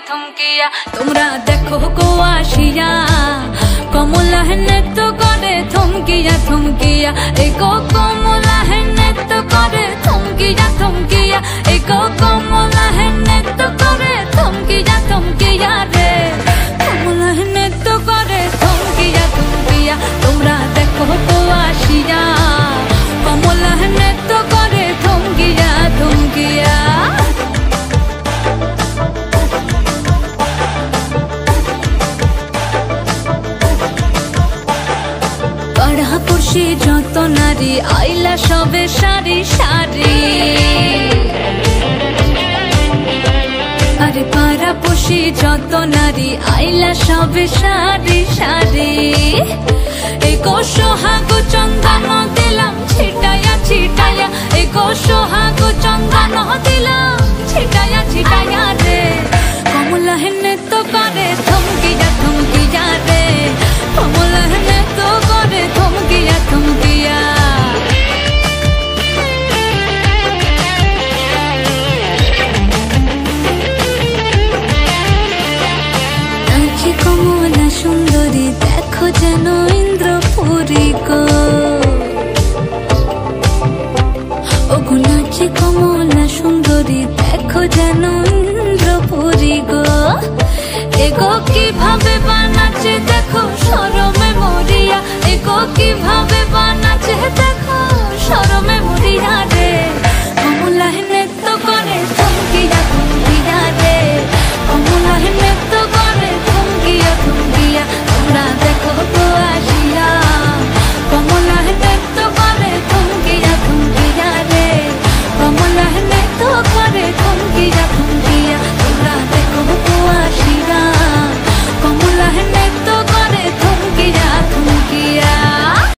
থমকিয়া তোমরা দেখো গো আসিয়া কমলা হেনে তো করে থমকিয়া থমকিয়া এই গো কমলা হেনে তো করে থমকিয়া থমকিয়া এই গো কমলা হেনে তো করে থমকিয়া থমকিয়া রে কমলা হেনে তো করে থমকিয়া থমকিয়া তোমরা দেখো গো আসিয়া কমলা হেনে তো করে থমকিয়া থমকিয়া পড়শি যত নারী আইলা সবে সারি সারি আরে পাড়া পড়শি যত নারী আইলা সবে সারি সারি এই গো সোহাগ চন্দন দিলাম ছিটায়া ছিটায়া এই গো সোহাগ চন্দন দিলাম ছিটায়া ছিটায়া রে কমলা হেনে তো করে থমকিয়া থমকিয়া রে কমলা হেনে তো করে থমকিয়া থমকিয়া নাচে কমলা সুন্দরী দেখো যেন ইন্দ্রপুরী গো ওগো নাচে কমলা সুন্দরী দেখো যেন ইন্দ্রপুরী গো এগো কিভাবে বানাচ্ছে দেখো শরমে মরিয়া এগো কিভাবে বানাচ্ছে দেখো